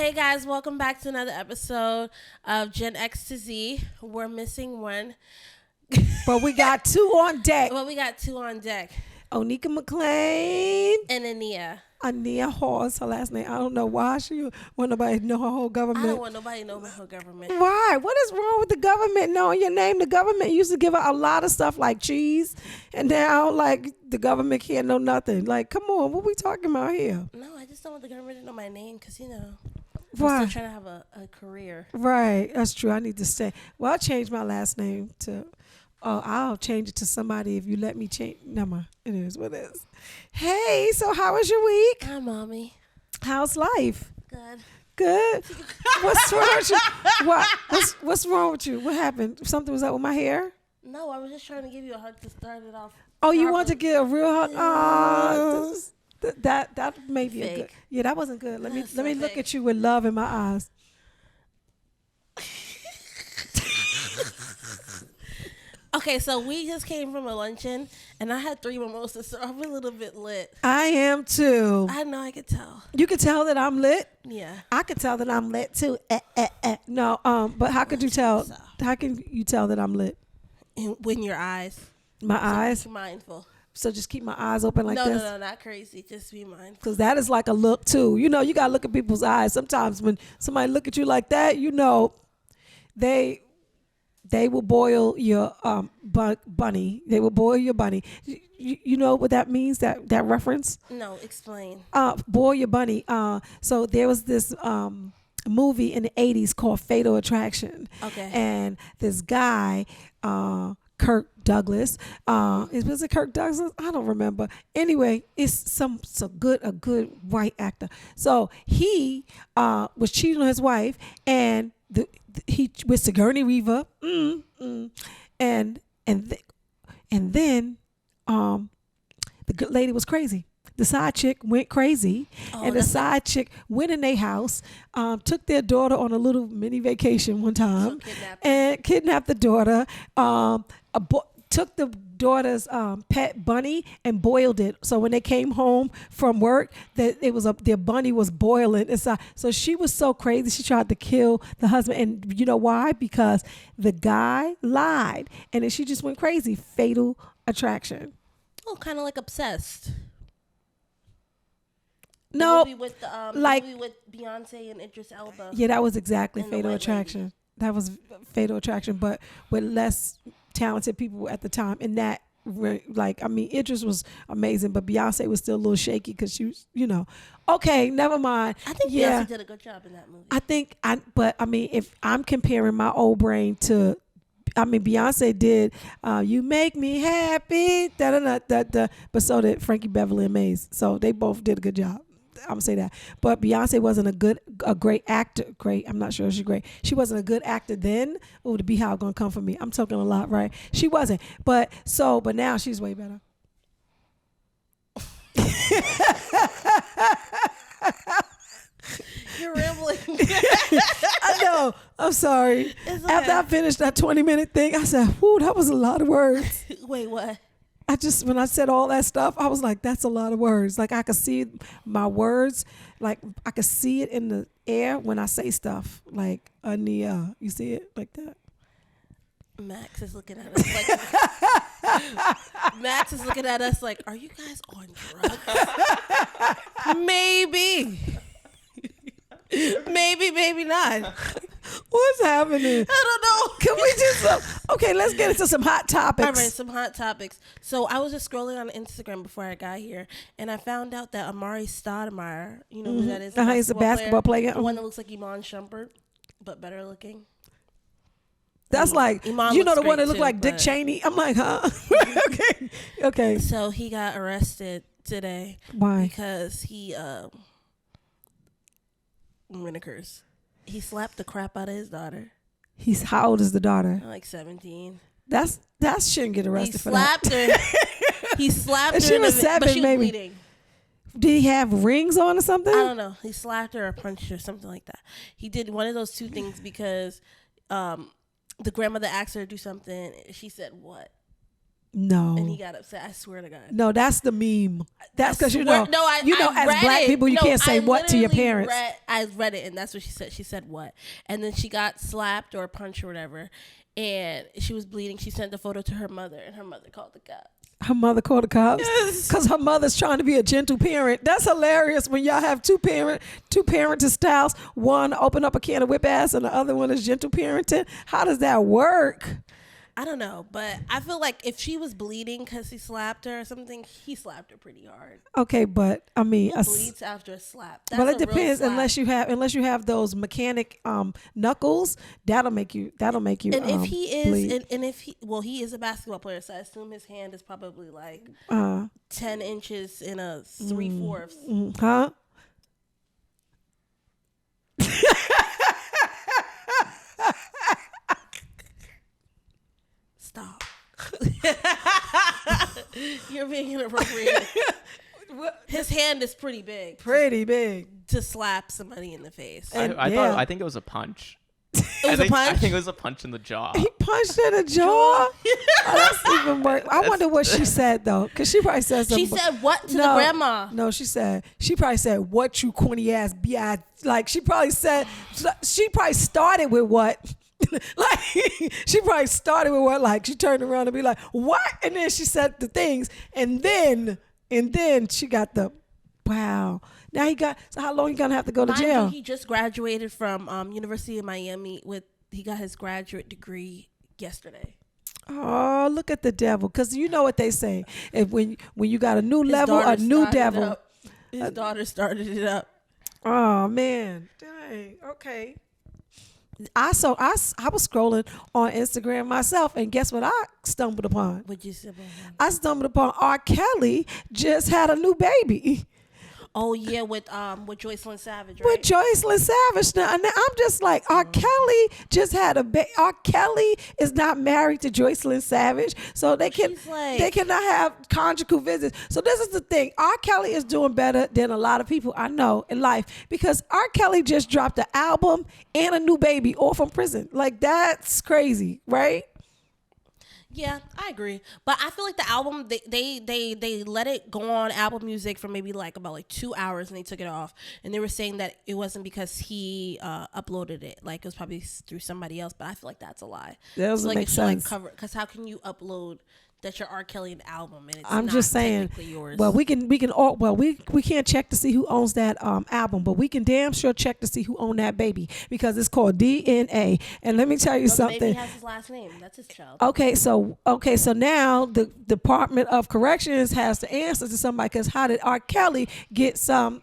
Hey guys, welcome back to another episode of Gen X to Z. We're missing one, But we got two on deck. but we got two on deck. Onika McLean, And Ania. Ania Hall is her last name. I don't know why she want nobody to know her whole I government. don't want nobody to know about her government. Why? What is wrong with the government knowing your name? The government used to give out a lot of stuff like cheese, and now like the government can't know nothing. Like, come on, what we talking about here? No, I just don't want the government to know my name because, I'm Why? still trying to have a career. Right, that's true. I need to stay. Well, I'll change my last name to. Oh, I'll change it to somebody if you let me change. Never mind. It is what it is. Hey, so how was your week? Hi, Mommy. How's life? Good. Good. What's wrong with you? What's wrong with you? What happened? Something was up with my hair? No, I was just trying to give you a hug to start it off. Oh, you want to get a real hug? Oh, Yeah. that may be a good. Fake. Yeah, that wasn't good. Let me That's let me so look fake. at you with love in my eyes. Okay, so we just came from a luncheon, and I had 3 mimosas, so I'm a little bit lit. I am too. I know, I could tell. You can tell that I'm lit. Yeah. I could tell that I'm lit too. No, but how could you tell? So. How can you tell that I'm lit? When your eyes. My So eyes. be mindful. So just keep my eyes open like no, this. No, not crazy. Just be mindful. Because that is like a look too. You know, you gotta look at people's eyes. Sometimes when somebody look at you like that, you know, they will boil your bunny. They will boil your bunny. You know what that means? That reference? No, explain. Boil your bunny. So there was this movie in the 80s called Fatal Attraction. Okay. And this guy, Kirk Douglas. Was it Kirk Douglas? I don't remember. Anyway, it's a good white actor. So he was cheating on his wife, and he with Sigourney Weaver, and then the good lady was crazy. The side chick went crazy, and the side chick went in their house, took their daughter on a little mini vacation one time, and kidnapped the daughter. Took the daughter's pet bunny and boiled it. So when they came home from work, their bunny was boiling inside. So she was so crazy. She tried to kill the husband, and you know why? Because the guy lied, and then she just went crazy. Fatal Attraction. Oh, kind of like Obsessed. No, The movie with movie with Beyonce and Idris Elba. Yeah, that was exactly And the Fatal White Attraction. Lady. That was Fatal Attraction, but with less talented people at the time. And that, Idris was amazing, but Beyonce was still a little shaky because she was, Okay, never mind. I think Yeah, Beyonce did a good job in that movie. if I'm comparing my old brain to, Beyonce did "You Make Me Happy," da da da da da, but so did Frankie Beverly and Maze. So they both did a good job. I'm gonna say that. But Beyonce wasn't a great actor. Great. I'm not sure she's great. She wasn't a good actor then. Oh, the Beehive gonna come for me. I'm talking a lot, right? She wasn't. But now she's way better. You're rambling. I know. I'm sorry. It's okay. After I finished that 20-minute thing, I said, "Whoo, that was a lot of words." Wait, what? When I said all that stuff, I was like, that's a lot of words. Like I could see my words, like I could see it in the air when I say stuff. Like Ania, you see it like that? Max is looking at us like, are you guys on drugs? Maybe. Maybe not. What's happening? I don't know. Can we just okay? Let's get into some hot topics. All right, some hot topics. So I was just scrolling on Instagram before I got here, and I found out that Amari Stoudemire, you know who that is? He's a basketball player. The one that looks like Iman Shumpert, but better looking. That's like, Iman you know, looks the one that great looked too, like Dick but- Cheney. I'm like, huh? Okay. So he got arrested today. Why? Because he, I'm gonna curse. He slapped the crap out of his daughter. How old is the daughter? Like 17. That shouldn't get He arrested for that. slapped her. He slapped her. She was 7, but she was maybe. bleeding. Did he have rings on or something? I don't know. He slapped her or punched her, something like that. He did one of those two things because the grandmother asked her to do something. She said, what? No. And he got upset. I swear to God. No, that's the meme. That's because No, I as read black it. people, you No, can't say I what to your literally parents. I read it, and that's what she said. She said what, and then she got slapped or punched or whatever, and she was bleeding. She sent the photo to her mother, and her mother called the cops. Her mother called the cops Yes. because her mother's trying to be a gentle parent. That's hilarious when y'all have two parenting styles. One open up a can of whip ass, and the other one is gentle parenting. How does that work? I don't know, but I feel like if she was bleeding because he slapped her or something, he slapped her pretty hard. Okay, but I mean, Who bleeds after a slap? That's well, it a real depends. slap. Unless you have those mechanic knuckles, that'll make you. And if he is, bleed. and if he is a basketball player, so I assume his hand is probably like 10 inches in a 3/4. Huh? Stop. You're being inappropriate. His hand is pretty big. Pretty big. To slap somebody in the face. I think it was a punch. It was a punch? I think it was a punch in the jaw. He punched in the jaw? That's even worse. I wonder what she said, though, because she probably said something. She said what to the grandma? No, she probably said, what you corny ass bi. Like, she probably started with what? Like, she probably started with what? Like, she turned around and be like, what? And then she said the things. And then she got the, wow. Now so how long you gonna have to go to jail? He just graduated from University of Miami he got his graduate degree yesterday. Oh, look at the devil. Because you know what they say. When you got a new level, a new devil. His daughter started it up. Oh, man. Dang. Okay. I was scrolling on Instagram myself, and guess what I stumbled upon? What'd you say about him? I stumbled upon R. Kelly just had a new baby. Oh yeah, with Joycelyn Savage, right? With Joycelyn Savage. Now I'm just like, R. Kelly just had a baby. R. Kelly is not married to Joycelyn Savage, so they cannot have conjugal visits. So this is the thing. R. Kelly is doing better than a lot of people I know in life because R. Kelly just dropped an album and a new baby all from prison. Like, that's crazy, right? Yeah, I agree. But I feel like the album, they let it go on Apple Music for maybe about 2 hours and they took it off. And they were saying that it wasn't because he uploaded it. Like, it was probably through somebody else. But I feel like that's a lie. That doesn't make sense. Because how can you upload that's your R. Kelly album and it's I'm not just saying, yours? well, we can't check to see who owns that album, but we can damn sure check to see who owned that baby because it's called DNA. And let me tell you something. The baby has his last name. That's his child. Okay, so now the Department of Corrections has to answer to somebody because how did R. Kelly get some?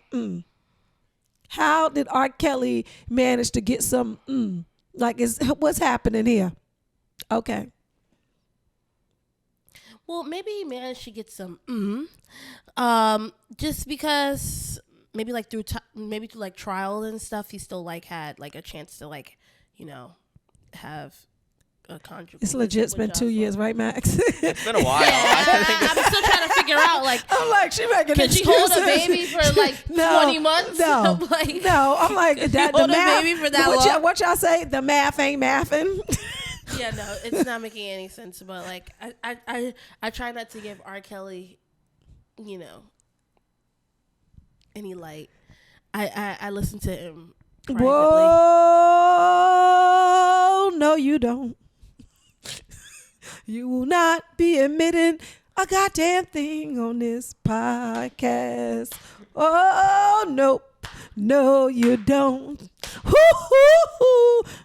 How did R. Kelly manage to get some? Like, what's happening here? Okay. Well, maybe he managed to get some just because maybe through trial and stuff, he still had a chance to have a conjugal. It's legit. It's been 2 years, right, Max? It's been a while. I'm still trying to figure out I'm like, she making can excuses. she hold a baby for 20 months? No, no. I'm like, that the math. Baby for that long? What y'all say? The math ain't mathing. Yeah, no, it's not making any sense. But I try not to give R. Kelly, any light. I listen to him privately. Whoa, no, you don't. You will not be admitting a goddamn thing on this podcast. Oh, nope. No, you don't.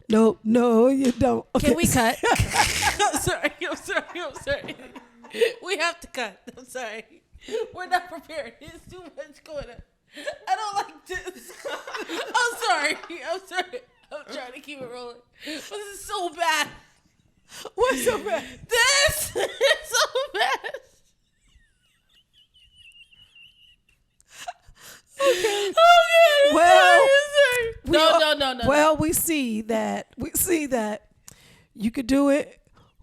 Nope, no, you don't. Okay. Can we cut? I'm sorry. We have to cut. I'm sorry. We're not prepared. There's too much going on. I don't like this. I'm sorry. I'm trying to keep it rolling. But this is so bad. What's so bad? This is so bad. Okay. Well, no. Well, we see that you could do it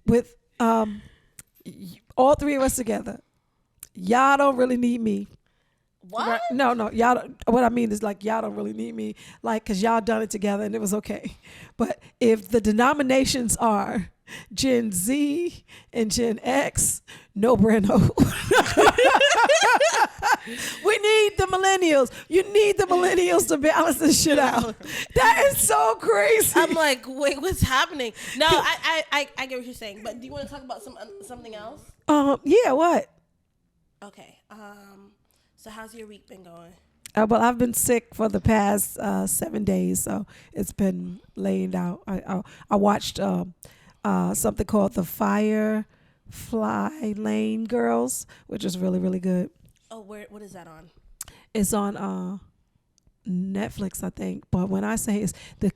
with all three of us together. Y'all don't really need me. What? Right. No, y'all. What I mean is like y'all don't really need me, like, cause y'all done it together and it was okay. But if the denominations are Gen Z and Gen X, no bueno. We need the millennials. You need the millennials to balance this shit out. That is so crazy. I'm like, wait, what's happening? No, I get what you're saying, but do you want to talk about something else? Yeah. What? Okay. So how's your week been going? Well, I've been sick for the past 7 days, so it's been laying out. I watched something called the Firefly Lane Girls, which is really, really good. Oh, what is that on? It's on Netflix, I think. But when I say it's the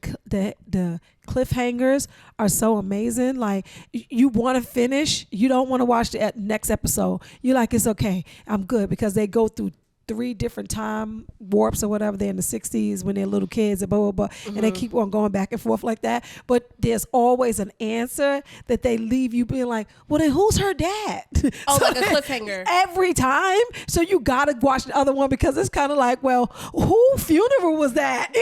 cliffhangers are so amazing. Like you want to finish, you don't want to watch the next episode. You're like, it's okay, I'm good, because they go through 3 different time warps or whatever. They're in the 60s when they're little kids and blah, blah, blah. And they keep on going back and forth like that. But there's always an answer that they leave you being like, well, then who's her dad? Oh, like a cliffhanger. Every time. So you got to watch the other one, because it's kind of like, well, who funeral was that?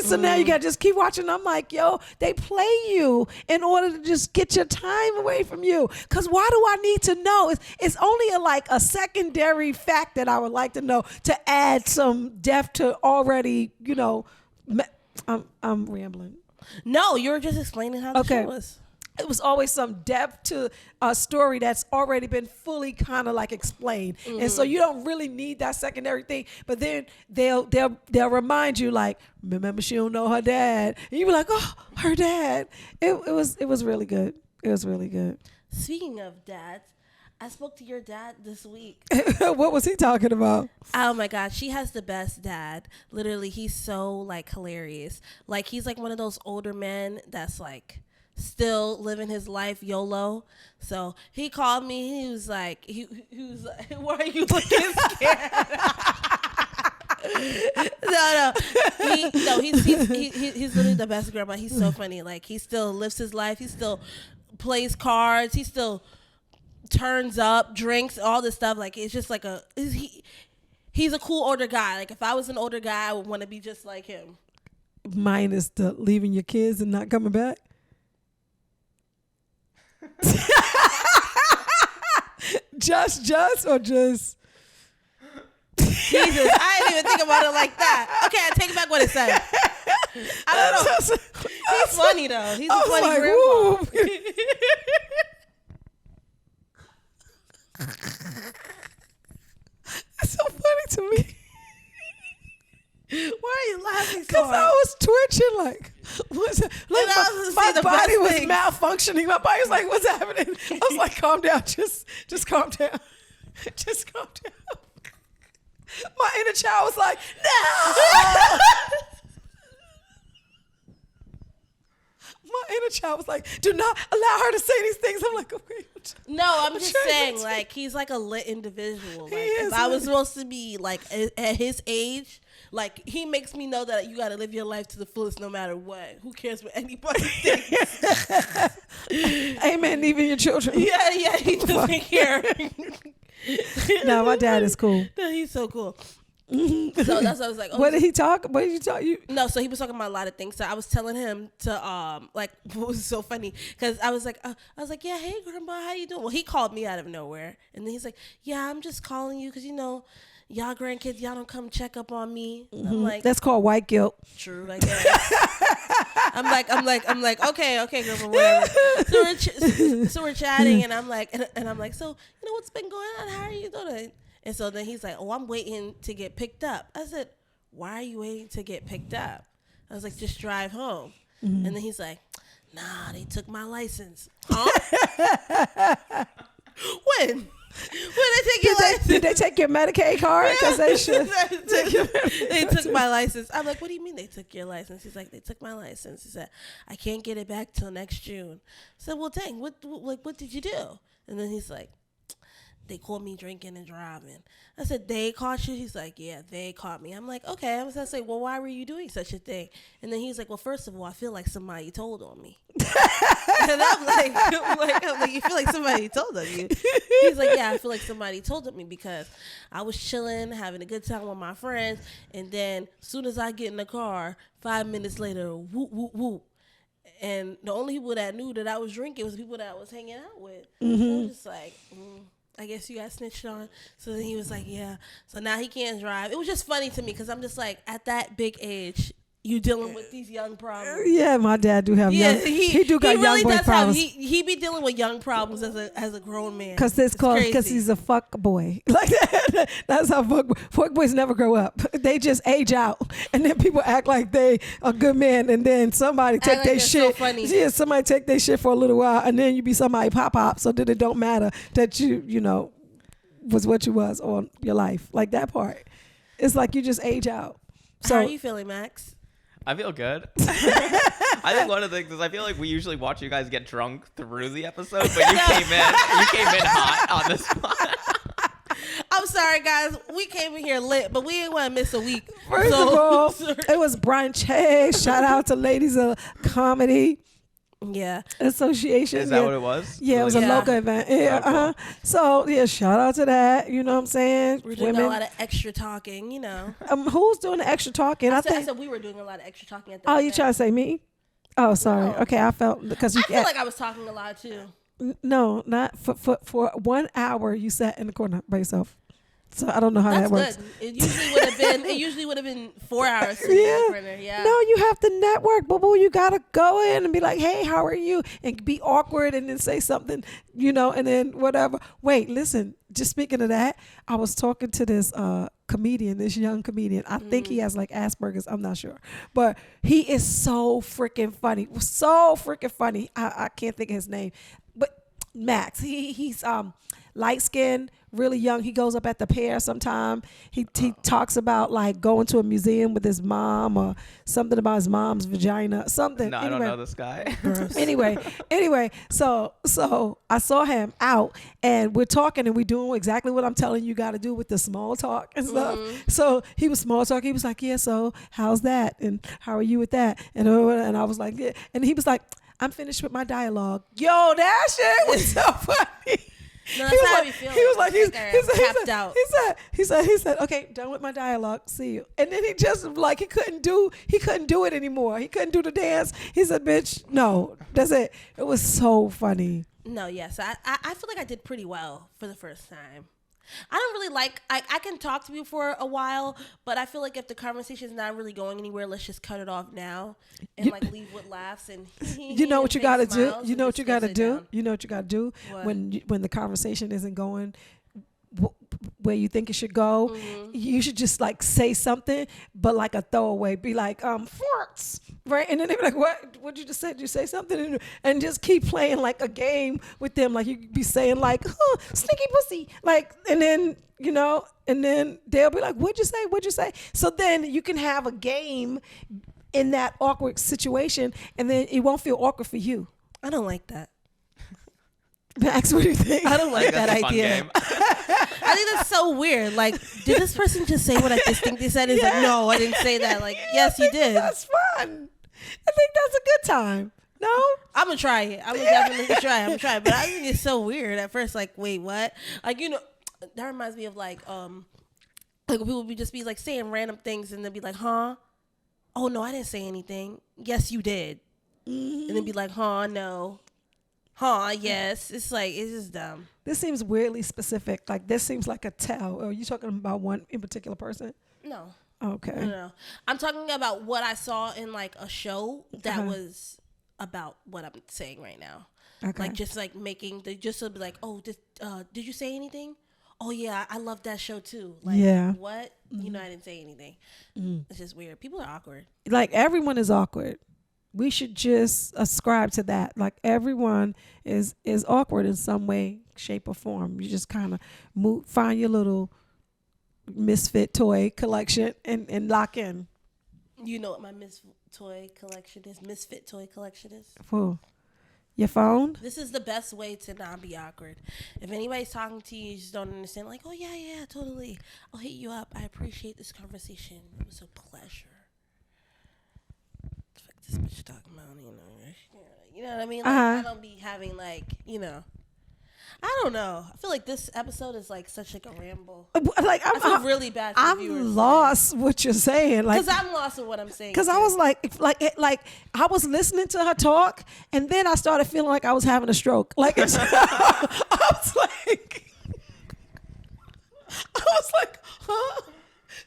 So now you got to just keep watching. I'm like, yo, they play you in order to just get your time away from you. Because why do I need to know? It's only a secondary fact that I would like to know to add some depth to already, I'm rambling. No, you were just explaining how the show was. It was always some depth to a story that's already been fully kind of like explained. And so you don't really need that secondary thing. But then they'll remind you, like, remember, she don't know her dad. And you be like, oh, her dad. It was really good. It was really good. Speaking of dads, I spoke to your dad this week. What was he talking about? Oh my God, she has the best dad. Literally, he's so like hilarious. Like he's like one of those older men that's like still living his life YOLO. So he called me. He was like, why are you looking scared? He's literally the best grandma. He's so funny. Like he still lives his life. He still plays cards. He still turns up, drinks, all this stuff. Like it's just like he's a cool older guy. Like if I was an older guy, I would want to be just like him. Minus the leaving your kids and not coming back. just or just Jesus, I didn't even think about it like that. Okay, I take back what it said. I don't know. He's funny though. He's a funny like, grandpa. It's so funny to me. Why are you laughing so Because hard? I was twitching like, what's it? Like my body was malfunctioning. My body was like, what's happening? I was like, calm down. Just calm down. Just calm down. My inner child was like, no. My inner child was like, do not allow her to say these things. I'm like, okay. No, I'm just saying, like, he's like a lit individual. Like, if I was supposed to be like at his age, like he makes me know that you got to live your life to the fullest, no matter what. Who cares what anybody thinks? Amen. Even your children. Yeah, he doesn't care. No, my dad is cool. No, he's so cool. So that's what I was like. Oh, what did he talk? What did you talk? No, so he was talking about a lot of things. So I was telling him to like, what was so funny because I was like, yeah, hey grandpa, how you doing? Well, he called me out of nowhere, and then he's like, yeah, I'm just calling you because y'all grandkids, y'all don't come check up on me. Mm-hmm. I'm like, that's called white guilt. True, I guess. I'm like, okay, grandpa, whatever. So we're chatting, and I'm like, so what's been going on? How are you doing? And so then he's like, oh, I'm waiting to get picked up. I said, why are you waiting to get picked up? I was like, just drive home. Mm-hmm. And then he's like, nah, they took my license. Huh? When? When they take your license? Did they take your Medicaid card? Because they should. They took my license. I'm like, what do you mean they took your license? He's like, they took my license. He said, I can't get it back till next June. I said, well, dang, what did you do? And then he's like, they caught me drinking and driving. I said, they caught you? He's like, yeah, they caught me. I'm like, okay. I was gonna say, well, why were you doing such a thing? And then he's like, well, first of all, I feel like somebody told on me. And I'm like, you feel like somebody told on you? He's like, yeah, I feel like somebody told on me because I was chilling, having a good time with my friends, and then as soon as I get in the car, 5 minutes later, whoop, whoop, whoop. And the only people that knew that I was drinking was people that I was hanging out with. Mm-hmm. So I was just like, I guess you got snitched on. So then he was like, yeah. So now he can't drive. It was just funny to me because I'm just like, at that big age, you dealing with these young problems. Yeah, my dad do have young. He do got young boy problems. He be dealing with young problems as a grown man. Because he's a fuck boy. Like that. That's how fuck boys never grow up. They just age out, and then people act like they a good man, and then somebody take their shit. So funny. Yeah, somebody take their shit for a little while, and then you be somebody pop. So that it don't matter that you know was what you was on your life. Like that part. It's like you just age out. So how are you feeling, Max? I feel good. I think one of the things is I feel like we usually watch you guys get drunk through the episode, but you came in hot on this one. I'm sorry, guys. We came in here lit, but we didn't want to miss a week. First of all, it was brunch. Hey, shout out to Ladies of Comedy. Yeah. Association. Is that what it was? Yeah, it was a local event. Yeah. Oh, cool. So yeah, shout out to that. You know what I'm saying? We're doing a lot of extra talking, you know. Who's doing the extra talking? I said we were doing a lot of extra talking at the Oh, event. you trying to say me? Oh, sorry. No. Okay, I felt because you I feel like I was talking a lot too. No, not for 1 hour you sat in the corner by yourself. So I don't know how that works. Good. It usually would have been 4 hours sitting in the corner. Yeah. No, you have to network, boo boo. You gotta go in and be like, hey, how are you? And be awkward and then say something, you know, and then whatever. Wait, listen, just speaking of that, I was talking to this comedian, this young comedian. I think he has like Asperger's, I'm not sure. But he is so freaking funny. So freaking funny. I can't think of his name. But Max, he's light skinned, really young. He goes up at the Pear sometime. He talks about like going to a museum with his mom or something about his mom's vagina, something. No, anyway, I don't know this guy. anyway, so I saw him out and we're talking and we're doing exactly what I'm telling you got to do with the small talk and stuff. So he was small talk. He was like, yeah, so how's that? And how are you with that? And I was like, yeah. And he was like, I'm finished with my dialogue. Yo, that shit was so funny. No, that's how you feel. He was like, he said, okay, done with my dialogue. See you. And then he just like he couldn't do it anymore. He couldn't do the dance. He said, bitch, no, that's it. It was so funny. No, yes, I feel like I did pretty well for the first time. I don't really like, I can talk to you for a while, but I feel like if the conversation is not really going anywhere, let's just cut it off now and like leave with laughs and you know what you got to do. You know what you got to do. Down. You know what you got to do when the conversation isn't going where you think it should go. You should just like say something, but like a throwaway. Be like, farts, right? And then they be like, what'd you just say? Did you say something? And just keep playing like a game with them. Like you could be saying like, sneaky pussy. Like, and then, you know, and then they'll be like, what'd you say? What'd you say? So then you can have a game in that awkward situation and then it won't feel awkward for you. I don't like that. Max, what do you think? I don't like that idea. I think that's so weird. Like, did this person just say what I just think they said? It's like, no, I didn't say that. Like, yes, you did. That's fun. I think that's a good time. No? I'm going to try it. I'm definitely try. I'm trying. But I think it's so weird at first. Like, wait, what? Like, you know, that reminds me of like people would just be like saying random things and they'll be like, huh? Oh, no, I didn't say anything. Yes, you did. And then be like, huh, no. Huh, yes. It's like, it's just dumb. This seems weirdly specific. Like, this seems like a tell. Are you talking about one in particular person? No. Okay. No. I'm talking about what I saw in, like, a show that was about what I'm saying right now. Okay. Like, just, like, just to be like, oh, did you say anything? Oh, yeah, I love that show, too. Like, what? You know, I didn't say anything. It's just weird. People are awkward. Like, everyone is awkward. We should just ascribe to that. Like everyone is awkward in some way, shape, or form. You just kind of find your little misfit toy collection and lock in. You know what my misfit toy collection is? Whoa. Your phone? This is the best way to not be awkward. If anybody's talking to you, you just don't understand. Like, oh yeah, totally. I'll hit you up. I appreciate this conversation. It was a pleasure. Fuck this bitch talking about, you know what I mean? Like, I don't be having like, I don't know. I feel like this episode is like such like a ramble. Like I feel really bad for the viewers. I'm lost what you're saying. Like, because I'm lost with what I'm saying. Because I was like I was listening to her talk, and then I started feeling like I was having a stroke. Like I was like, huh?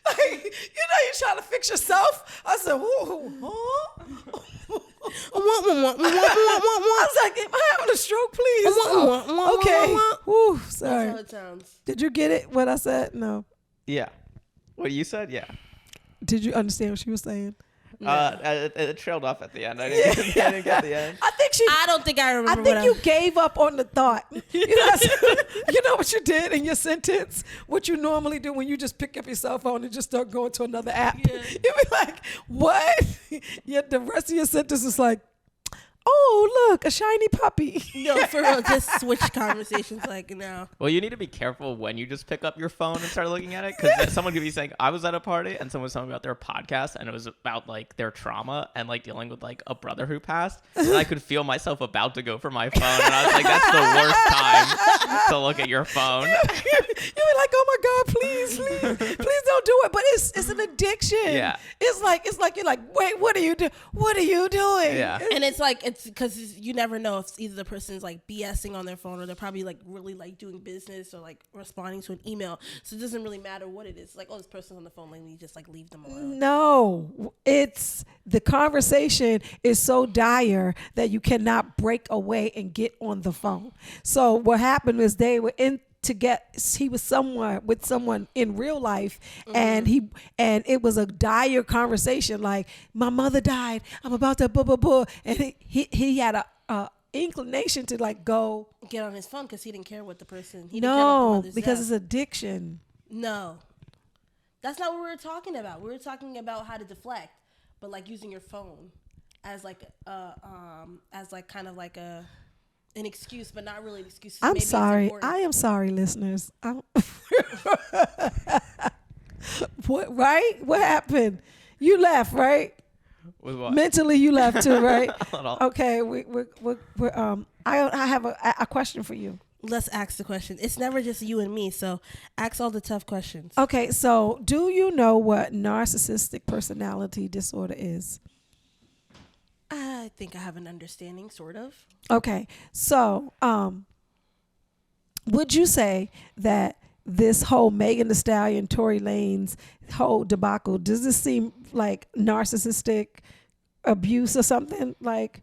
Like, you're trying to fix yourself. I said, whoa, huh? I was like, am I having a stroke, please? Okay. Whew, sorry. That's how it sounds. Did you get it, what I said? No. Yeah. What you said? Yeah. Did you understand what she was saying? No. It trailed off at the end. I didn't get the end. I don't think I remember. I think you gave up on the thought. You know what you did in your sentence? What you normally do when you just pick up your cell phone and just start going to another app. Yeah. You'd be like, what? Yet the rest of your sentence is like, oh, look, a shiny puppy. No, for real, just switch conversations like now. Well, you need to be careful when you just pick up your phone and start looking at it, because someone could be saying, I was at a party and someone was telling me about their podcast, and it was about like their trauma and like dealing with like a brother who passed, and I could feel myself about to go for my phone, and I was like, that's the worst time to look at your phone. You're like, oh my God, please don't do it. But it's an addiction. Yeah. It's like you're like, wait, what are you doing? What are you doing? Yeah. And it's because you never know if either the person's like BSing on their phone, or they're probably like really like doing business or like responding to an email. So it doesn't really matter what it is. Like, oh, this person's on the phone. Like, we just like leave them alone. No, it's the conversation is so dire that you cannot break away and get on the phone. So what happened is they were he was with someone in real life, and it was a dire conversation. Like, my mother died. I'm about to blah blah blah, and he had a inclination to like go Get on his phone because he didn't care what the person. He didn't care no, about the because death. it's addiction. No, that's not what we were talking about. We were talking about how to deflect, but like using your phone as like kind of like an excuse, but not really an excuse. I'm Maybe it's sorry. important. I am sorry, listeners. What? Right? What happened? You left, right? With what? Mentally, you left too, right? A little. Okay. I have a question for you. Let's ask the question. It's never just you and me, so ask all the tough questions. Okay. So, do you know what narcissistic personality disorder is? I think I have an understanding, sort of. Okay. So, would you say that this whole Megan Thee Stallion, Tory Lanez whole debacle, does this seem like narcissistic abuse or something? Like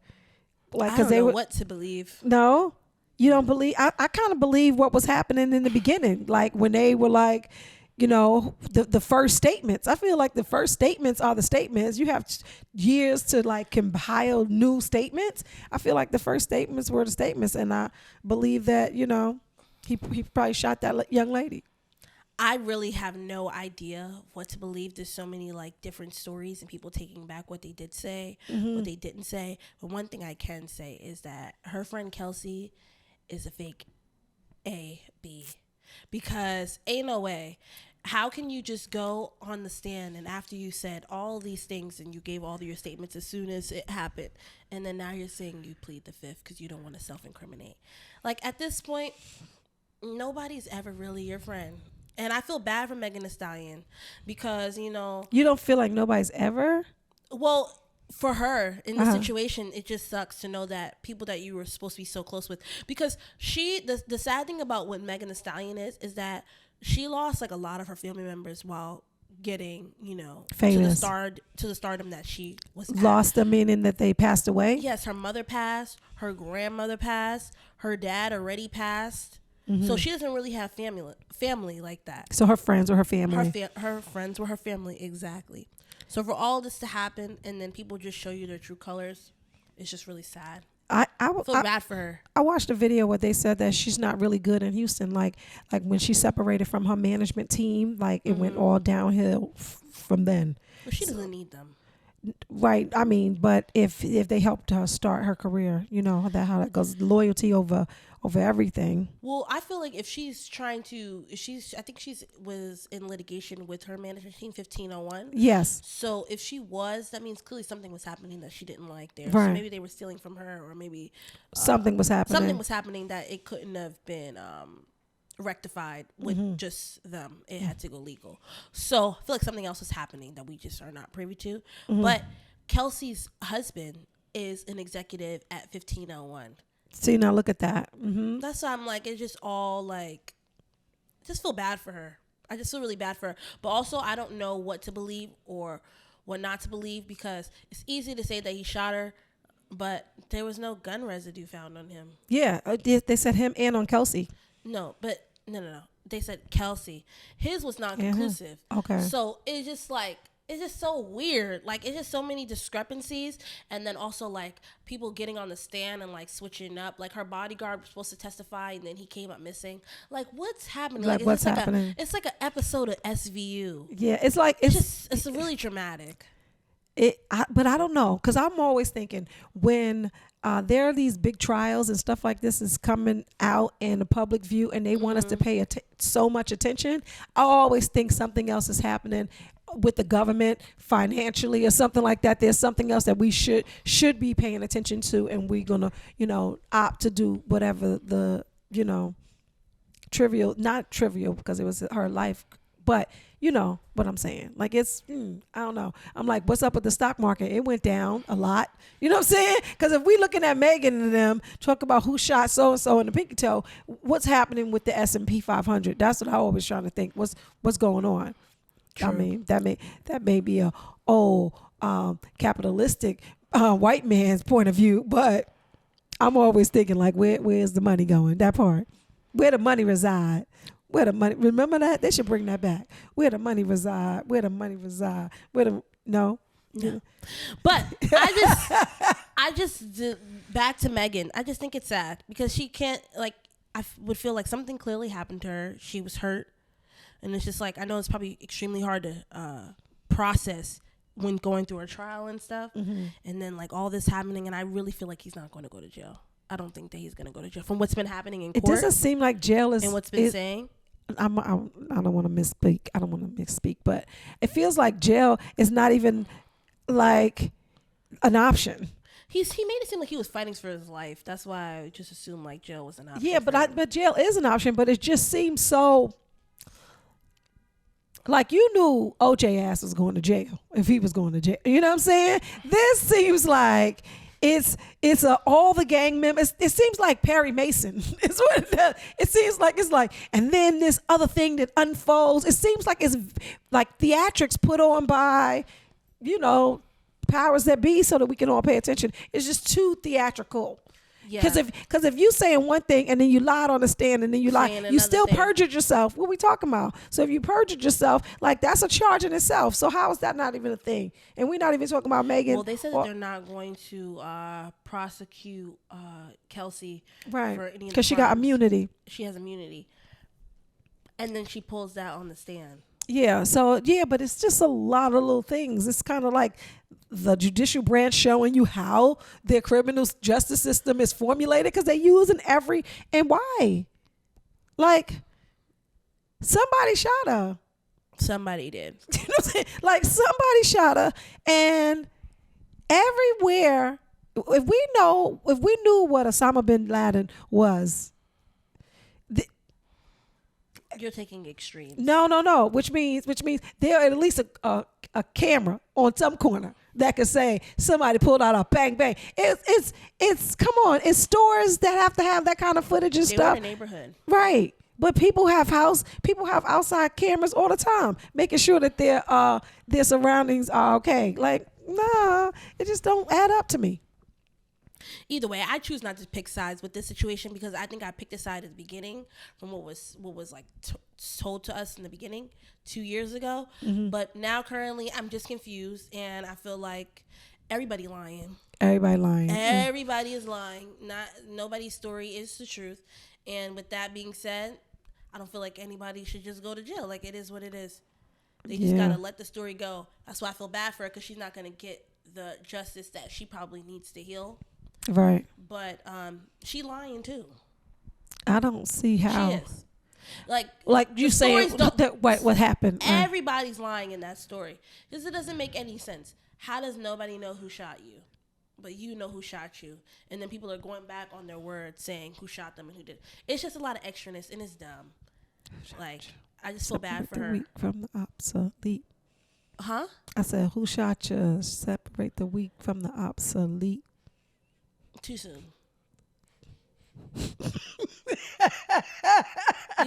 I don't know what to believe. No, you don't believe. I kind of believe what was happening in the beginning, like when they were like, the first statements. I feel like the first statements are the statements. You have years to like compile new statements. I feel like the first statements were the statements, and I believe that he probably shot that young lady. I really have no idea what to believe. There's so many like different stories and people taking back what they did say, what they didn't say. But one thing I can say is that her friend Kelsey is a fake A-B. Because ain't no way. How can you just go on the stand and after you said all these things and you gave all your statements as soon as it happened, and then now you're saying you plead the fifth because you don't want to self-incriminate? Like, at this point, nobody's ever really your friend. And I feel bad for Megan Thee Stallion because, You don't feel like nobody's ever? Well, for her in the situation, it just sucks to know that people that you were supposed to be so close with, because the sad thing about what Megan Thee Stallion is that she lost like a lot of her family members while getting, famous, to the stardom that she was lost them, meaning that they passed away. Yes, her mother passed, her grandmother passed, her dad already passed. So she doesn't really have family like that. So her friends were her family. Her friends were her family, exactly. So for all this to happen and then people just show you their true colors, it's just really sad. I feel bad for her. I watched a video where they said that she's not really good in Houston. Like when she separated from her management team, like it went all downhill from then. But she doesn't need them. Right. I mean, but if they helped her start her career, you know that how that goes. Loyalty over everything. Well, I feel like if she's trying to, I think she's was in litigation with her manager, team 1501. Yes. So if she was, that means clearly something was happening that she didn't like there. Right. So maybe they were stealing from her, or maybe Something was happening. Something was happening that it couldn't have been rectified with just them. It had to go legal. So I feel like something else was happening that we just are not privy to. But Kelsey's husband is an executive at 1501. See, now look at that. That's why I'm like, it's just all like, just feel bad for her. I just feel really bad for her. But also, I don't know what to believe or what not to believe, because it's easy to say that he shot her, but there was no gun residue found on him. Yeah, they said him and on Kelsey. No. They said Kelsey. His was not conclusive. Okay. So it's just like, it's just so weird. Like, it's just so many discrepancies. And then also, like, people getting on the stand and, like, switching up. Like, her bodyguard was supposed to testify, and then he came up missing. Like, what's happening? Like what's happening? It's like an episode of SVU. Yeah, it's like It's really dramatic. But I don't know, because I'm always thinking when there are these big trials and stuff like this is coming out in the public view, and they want us to pay so much attention. I always think something else is happening with the government financially or something like that. There's something else that we should be paying attention to, and we're gonna opt to do whatever the not trivial because it was her life, but you know what I'm saying. Like, it's, I don't know. I'm like, what's up with the stock market? It went down a lot. You know what I'm saying? Because if we looking at Megan and them, talk about who shot so-and-so in the pinky toe, what's happening with the S&P 500? That's what I always trying to think. What's going on? True. I mean, that may be a capitalistic white man's point of view, but I'm always thinking, like, where's the money going? That part. Where the money reside? Where the money? Remember that? They should bring that back. Where the money reside? Where the money reside? No. But I just back to Megan. I just think it's sad because she can't, like, I would feel like something clearly happened to her. She was hurt, and it's just like, I know it's probably extremely hard to process when going through a trial and stuff, and then like all this happening, and I really feel like he's not going to go to jail. I don't think that he's going to go to jail from what's been happening in court. It doesn't seem like jail is, and what's been saying. I don't want to misspeak. I don't want to misspeak, but it feels like jail is not even like an option. He made it seem like he was fighting for his life. That's why I just assumed like jail was an option. Yeah, but jail is an option, but it just seems so. Like, you knew OJ ass was going to jail if he was going to jail. You know what I'm saying? This seems like it's all the gang members. It seems like Perry Mason. It's what it does. It seems like it's like, and then this other thing that unfolds. It seems like it's like theatrics put on by, powers that be, so that we can all pay attention. It's just too theatrical. Yeah. Because if you saying one thing and then you lied on the stand and then you lied, you still perjured yourself. What are we talking about? So if you perjured yourself, like, that's a charge in itself. So how is that not even a thing? And we're not even talking about Megan. Well, they said that they're not going to prosecute Kelsey, right? For any, because she got immunity. She has immunity, and then she pulls that on the stand. Yeah. So yeah, but it's just a lot of little things. It's kind of like the judicial branch showing you how their criminal justice system is formulated, because they using and why? Like, somebody shot her. Somebody did. You know what I'm saying? Like, somebody shot her, and everywhere, if we knew what Osama bin Laden was. You're taking extremes. No. Which means there at least a camera on some corner that could say somebody pulled out a bang bang. It's come on. It's stores that have to have that kind of footage and they stuff. Were in a neighborhood, right? But people have outside cameras all the time, making sure that their surroundings are okay. Like, nah, it just don't add up to me. Either way, I choose not to pick sides with this situation, because I think I picked a side at the beginning from what was like told to us in the beginning 2 years ago. But now currently I'm just confused, and I feel like everybody lying. Everybody is lying. Nobody's story is the truth. And with that being said, I don't feel like anybody should just go to jail. Like, it is what it is. They just gotta let the story go. That's why I feel bad for her, because she's not gonna get the justice that she probably needs to heal. Right. But she lying too. I don't see how. She is. Like you say what happened. Everybody's lying in that story because it doesn't make any sense. How does nobody know who shot you, but you know who shot you, and then people are going back on their word saying who shot them and who did? It's just a lot of extraness and it's dumb. Like I just feel bad for her. The weak from the obsolete. Huh? I said, who shot you? Separate the weak from the obsolete. Too soon. You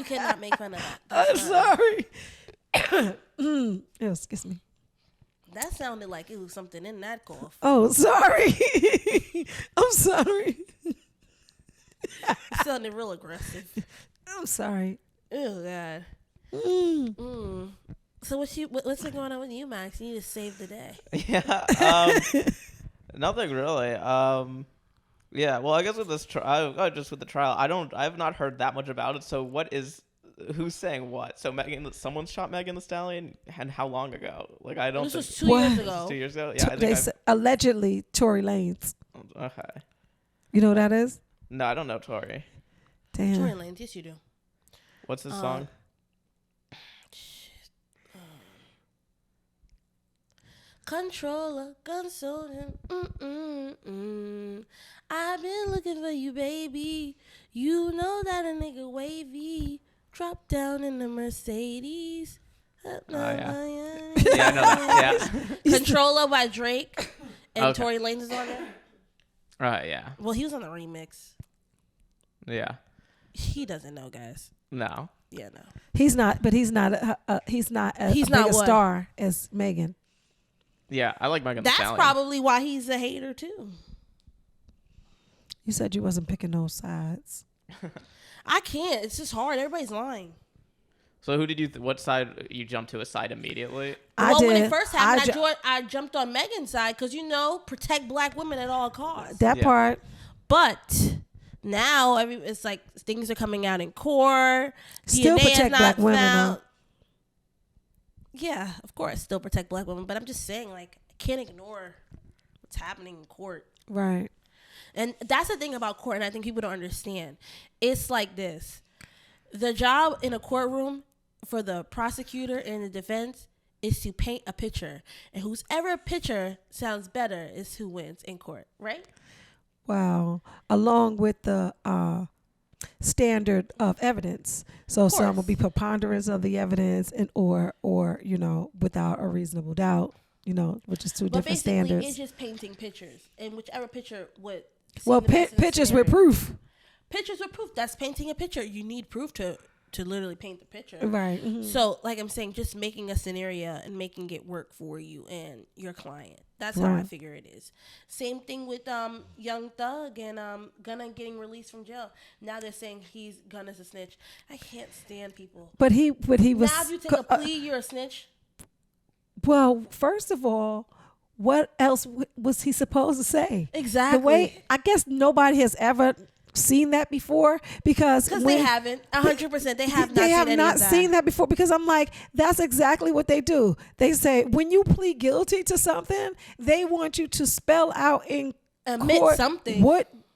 cannot make fun of that. I'm sorry. Excuse me. That sounded like it was something in that cough. Oh, sorry. I'm sorry. It sounded real aggressive. I'm sorry. Oh God. So what's been going on with you, Max? You need to save the day. Yeah. Nothing really. Yeah. Well, I guess with this trial, just with the trial, I have not heard that much about it. So who's saying what? So someone shot Megan Thee Stallion, and how long ago? Like I don't. This think was 2 years ago. 2 years ago. Yeah. Allegedly Tory Lanez. Okay. You know who that is? No, I don't know Tory. Damn. Tory Lanez, yes you do. What's his song? Controller, consoling. I've been looking for you, baby. You know that a nigga wavy. Drop down in the Mercedes. Yeah. Yeah, I know that. Yeah. Controller by Drake. And Okay. Tory Lanez is on there. Right. Yeah. Well, he was on the remix. Yeah. He doesn't know, guys. No. Yeah, no. He's not a big what? star as Megan. Yeah, I like Megan Thee That's Stallion. probably why he's a hater too. You said you wasn't picking no sides. I can't. It's just hard. Everybody's lying. So who did you? What side you jumped to? A side immediately? When it first happened, I jumped on Megan's side because protect black women at all costs. That part. But now it's like things are coming out in court. Still DNA protect black women. Though. Yeah, of course, still protect black women. But I'm just saying, like, I can't ignore what's happening in court. Right. And that's the thing about court, and I think people don't understand. It's like this. The job in a courtroom for the prosecutor and the defense is to paint a picture. And whoever picture sounds better is who wins in court, right? Wow. Along with the standard of evidence. So some will be preponderance of the evidence and or without a reasonable doubt, which is two different standards. It's just painting pictures. And whichever picture would pictures with proof. Pictures with proof. That's painting a picture. You need proof to literally paint the picture. Right. Mm-hmm. So, like I'm saying, just making a scenario and making it work for you and your client. That's how I figure it is. Same thing with Young Thug and Gunna getting released from jail. Now they're saying Gunna's a snitch. I can't stand people. But he was. Now if you take a plea, you're a snitch. Well, first of all, what else was he supposed to say? Exactly. The way I guess nobody has ever seen that before because they haven't 100%. They have not seen that before because I'm like, that's exactly what they do. They say when you plead guilty to something, they want you to spell out in admit court something.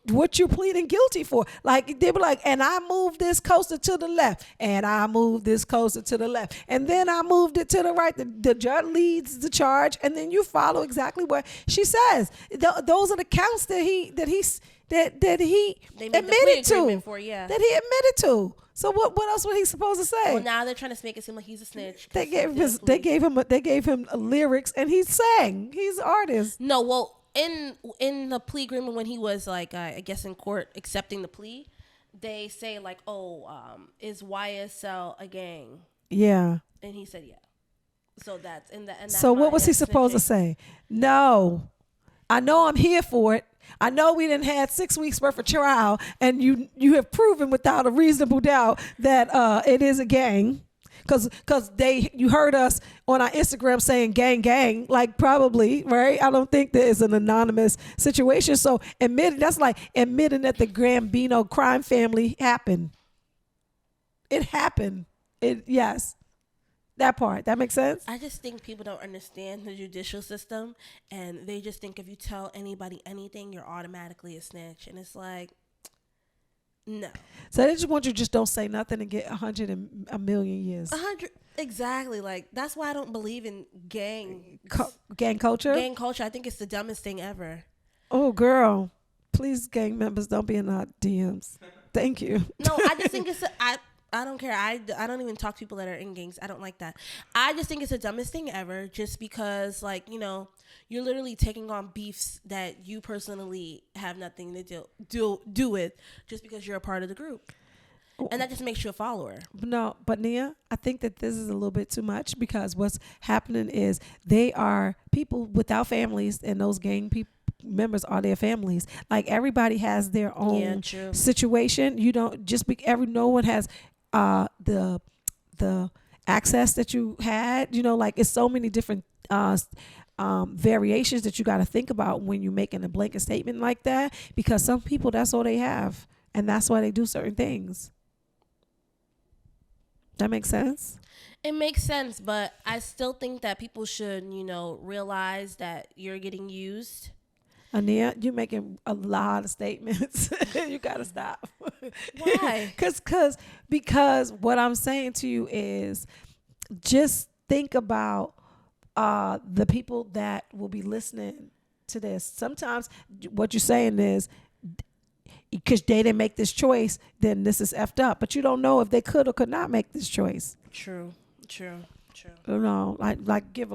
What you're pleading guilty for. Like they were like, and I moved this coaster to the left, and I moved this coaster to the left, and then I moved it to the right. The judge leads the charge, and then you follow exactly what she says. Those are the counts that he admitted to. That he admitted to. So what else was he supposed to say? Well, now they're trying to make it seem like he's a snitch. They gave him lyrics, and he sang. He's an artist. No, well. In the plea agreement when he was like I guess in court accepting the plea, they say like, is YSL a gang? Yeah. And he said yeah. So that's in the so what was he supposed to say? No. I know I'm here for it. I know we didn't had 6 weeks worth of trial and you have proven without a reasonable doubt that it is a gang. Cause you heard us on our Instagram saying gang, like probably, right? I don't think there is an anonymous situation. So that's like admitting that the Gambino crime family happened. It happened. Yes. That part. That makes sense? I just think people don't understand the judicial system, and they just think if you tell anybody anything, you're automatically a snitch, and it's like, no. So they just want you to just don't say nothing and get 100 years. 100 exactly. Like that's why I don't believe in gang Culture? Gang culture. I think it's the dumbest thing ever. Oh, girl. Please, gang members, don't be in our DMs. Thank you. No, I just think I don't care. I don't even talk to people that are in gangs. I don't like that. I just think it's the dumbest thing ever just because, like, you know, you're literally taking on beefs that you personally have nothing to do with just because you're a part of the group. And that just makes you a follower. No, but Nia, I think that this is a little bit too much because what's happening is they are people without families, and those gang members are their families. Like everybody has their own situation. You don't just be no one has the access that you had. You know, like it's so many different variations that you got to think about when you're making a blanket statement like that, because some people, that's all they have, and that's why they do certain things. That makes sense? It makes sense, but I still think that people should, you know, realize that you're getting used. Ania, you're making a lot of statements. You gotta stop. Why? Because what I'm saying to you is just think about the people that will be listening to this. Sometimes what you're saying is because they didn't make this choice, then this is effed up. But you don't know if they could or could not make this choice. True. You know, like give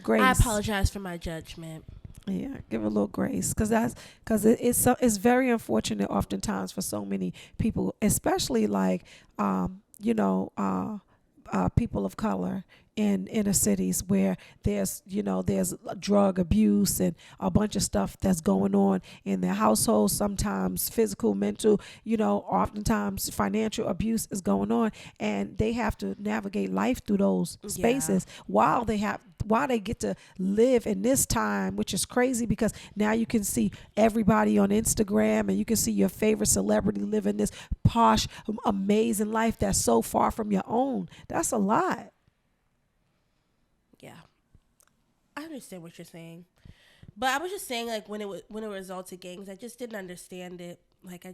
grace. I apologize for my judgment. Yeah, give a little grace, because it's very unfortunate oftentimes for so many people, especially like people of color in inner cities where there's drug abuse and a bunch of stuff that's going on in their households, sometimes physical, mental, oftentimes financial abuse is going on, and they have to navigate life through those spaces while they get to live in this time, which is crazy because now you can see everybody on Instagram and you can see your favorite celebrity living this posh, amazing life that's so far from your own. That's a lot. Yeah, I understand what you're saying, but I was just saying, like, when it resulted to gangs, I just didn't understand it. Like,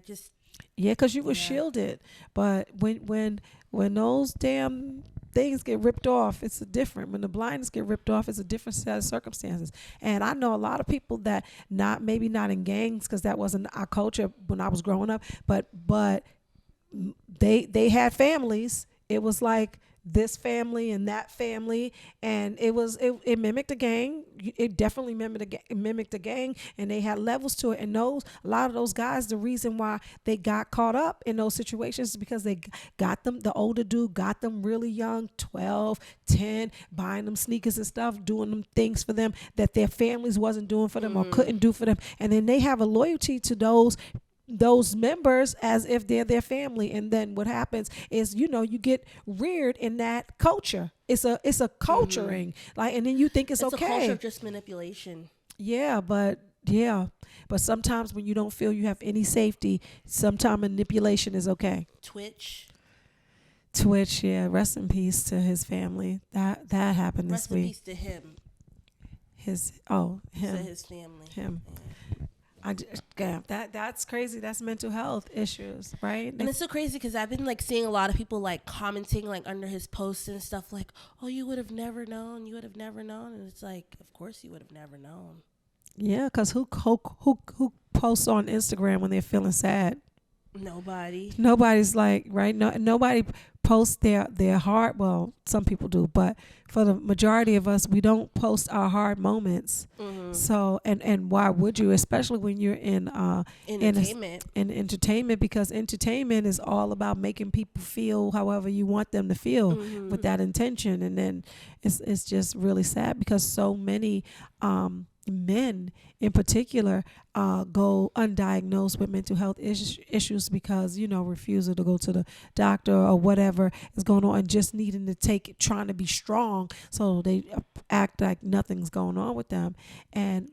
because you were shielded, but when those damn things get ripped off, it's a different. When the blinders get ripped off, it's a different set of circumstances. And I know a lot of people that maybe not in gangs because that wasn't our culture when I was growing up, but they had families. It was like this family and that family, and it mimicked a gang. It definitely mimicked a gang, and they had levels to it. And a lot of those guys, the reason why they got caught up in those situations is because they got them, the older dude got them really young, 12, 10, buying them sneakers and stuff, doing them things for them that their families wasn't doing for them or couldn't do for them. And then they have a loyalty to those members as if they're their family. And then what happens is, you get reared in that culture. It's a culturing, like, and then you think it's okay. It's a culture of just manipulation. But sometimes when you don't feel you have any safety, sometimes manipulation is okay. Twitch, yeah. Rest in peace to his family. That happened this week. Rest in peace to him. Him. To his family. Him. Yeah. That's crazy. That's mental health issues, right? And it's so crazy because I've been like seeing a lot of people like commenting like under his posts and stuff like, "Oh, you would have never known. You would have never known." And it's like, of course you would have never known. Yeah, because who posts on Instagram when they're feeling sad? Nobody. Nobody's like, right? No, nobody posts their hard. Well, some people do, but for the majority of us, we don't post our hard moments. Mm-hmm. So, and why would you? Especially when you're in entertainment. In entertainment, because entertainment is all about making people feel however you want them to feel with that intention. And then it's just really sad because so many men in particular go undiagnosed with mental health issues because refusal to go to the doctor or whatever is going on, and just needing to trying to be strong, so they act like nothing's going on with them. And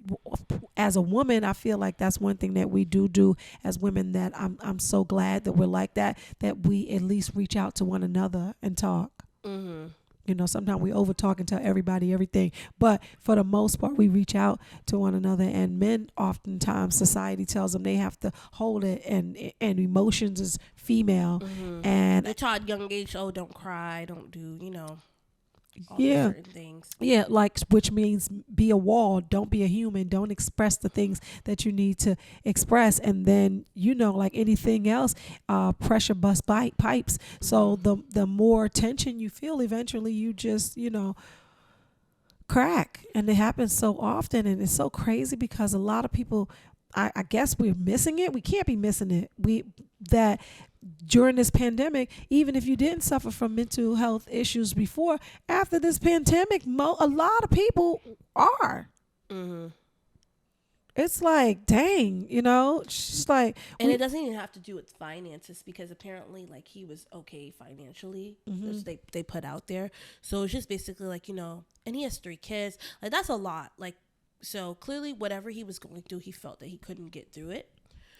as a woman, I feel like that's one thing that we do as women, that I'm so glad that we're like that we at least reach out to one another and talk. You know, sometimes we over talk and tell everybody everything, but for the most part, we reach out to one another. And men, oftentimes, society tells them they have to hold it, and emotions is female. And They're taught at young age, oh, don't cry, don't do, all yeah, certain things. yeah, like, which means be a wall. Don't be a human. Don't express the things that you need to express. And then, like anything else, pressure bust pipes. So the more tension you feel, eventually you just, crack. And it happens so often. And it's so crazy because a lot of people, I guess we're missing it. We can't be missing it. That during this pandemic, even if you didn't suffer from mental health issues before, after this pandemic, a lot of people are. It's like, dang, it's just like, and it doesn't even have to do with finances, because apparently, like, he was okay financially, as they put out there. So it's just basically like, and he has 3 kids. Like, that's a lot. Like, so clearly, whatever he was going through, he felt that he couldn't get through it.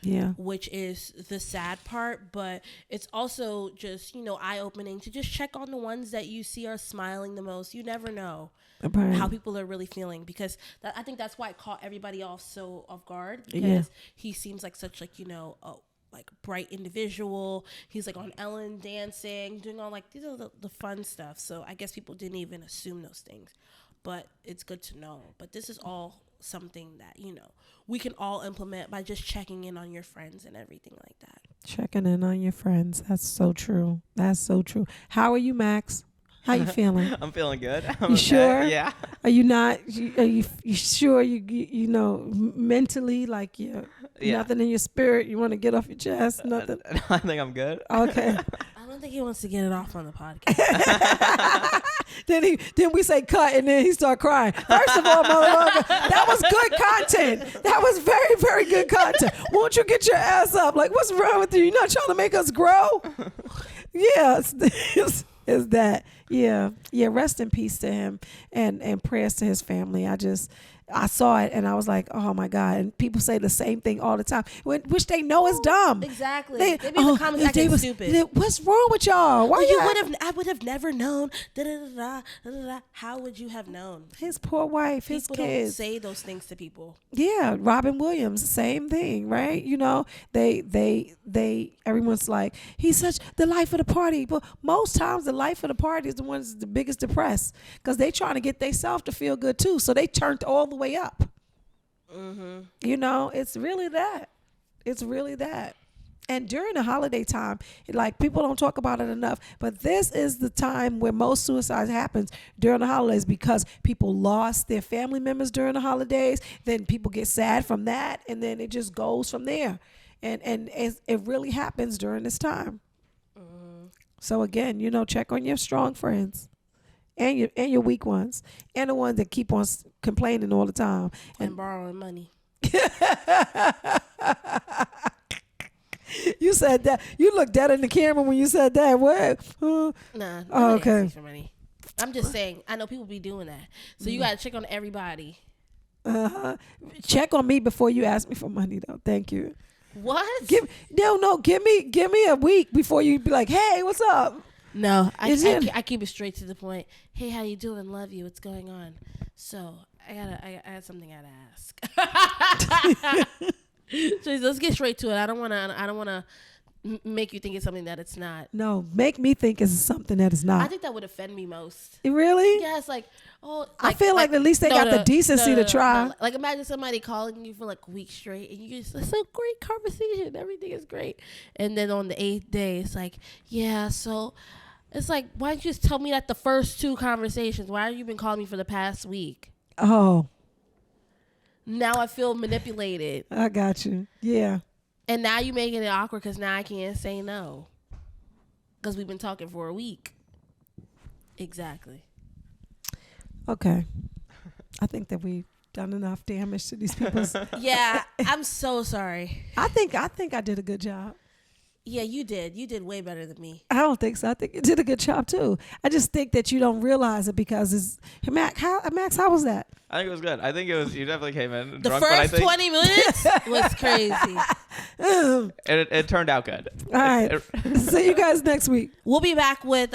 Yeah. Which is the sad part, but it's also just, eye-opening to just check on the ones that you see are smiling the most. You never know how people are really feeling, because I think that's why it caught everybody off so off guard, because he seems like such, like, a like bright individual. He's like on Ellen dancing, doing all like these are the fun stuff. So I guess people didn't even assume those things, but it's good to know. But this is all something that we can all implement by just checking in on your friends and everything like that. Checking in on your friends. That's so true. That's so true. How are you, Max? How you feeling? I'm feeling good. You sure? Yeah. Are you not? Are you sure? You mentally, like, nothing in your spirit. You want to get off your chest? Nothing. I think I'm good. Okay. I don't think he wants to get it off on the podcast. Then we say cut, and then he start crying. First of all, motherfucker, that was good content. That was very, very good content. Won't you get your ass up? Like, what's wrong with you? You're not trying to make us grow? Yeah, is that. Yeah. Rest in peace to him, and prayers to his family. I saw it and I was like, oh my God. And people say the same thing all the time, which they know is dumb. Exactly. They be in the comments acting stupid. What's wrong with y'all? Why I would have never known. How would you have known? His poor wife, his people kids. Don't say those things to people. Yeah, Robin Williams, same thing, right? Everyone's like, he's such the life of the party. But most times the life of the party is the ones the biggest depressed, because they trying to get themselves to feel good too. So they turned all the way up. It's really that. It's really that. And during the holiday time, like, people don't talk about it enough, but this is the time where most suicides happens during the holidays, because people lost their family members during the holidays. Then people get sad from that, and then it just goes from there. And it really happens during this time. So again, check on your strong friends. And your weak ones, and the ones that keep on complaining all the time and borrowing money. You said that. You looked dead in the camera when you said that. What? Nah. Oh, okay. For money. I'm just saying. I know people be doing that, so you gotta check on everybody. Check on me before you ask me for money, though. Thank you. What? Give me a week before you be like, hey, what's up? No, I keep it straight to the point. Hey, how you doing? Love you. What's going on? So I got something I gotta ask. So let's get straight to it. I don't wanna make you think it's something that it's not. No, make me think it's something that is not. I think that would offend me most. Really? Yeah, it's like, I feel like at least they got the decency to try. No. Like, imagine somebody calling you for like a week straight, and you just, it's a great conversation, everything is great, and then on the 8th day, it's like, yeah, so. It's like, why don't you just tell me that the first 2 conversations? Why have you been calling me for the past week? Oh. Now I feel manipulated. I got you. Yeah. And now you're making it awkward because now I can't say no. Because we've been talking for a week. Exactly. Okay. I think that we've done enough damage to these people. Yeah, I'm so sorry. I think I did a good job. Yeah, you did. You did way better than me. I don't think so. I think you did a good job too. I just think that you don't realize it because it's Max. How was that? I think it was good. I think it was. You definitely came in the drunk, first but I think 20 minutes was crazy. It turned out good. All right. See you guys next week. We'll be back with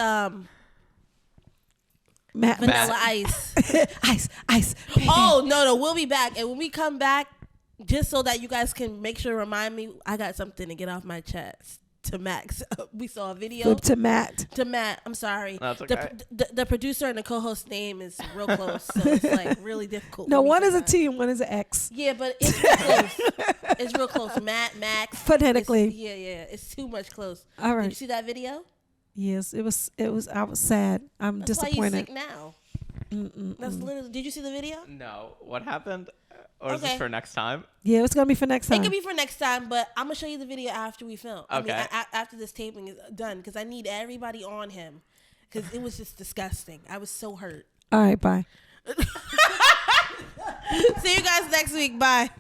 Vanilla Ice. Ice. Baby. Oh no, we'll be back, and when we come back, just so that you guys can make sure to remind me, I got something to get off my chest. To Max, we saw a video. Flip to Matt. To Matt, I'm sorry. That's okay. The producer and the co-host name is real close, so it's like really difficult. No, one is a T and one is an X. Yeah, but it's real close. It's real close. Matt, Max. Phonetically. It's too much close. All right. Did you see that video? Yes, it was. I was sad. I'm That's disappointed. why he's sick now. That's literally. Did you see the video? No. What happened? Or is this Okay. for next time? Yeah, it's gonna be for next time. It could be for next time, but I'm gonna show you the video after we film. Okay. I mean, after this taping is done, because I need everybody on him, because it was just disgusting. I was so hurt. All right, bye. See you guys next week. Bye.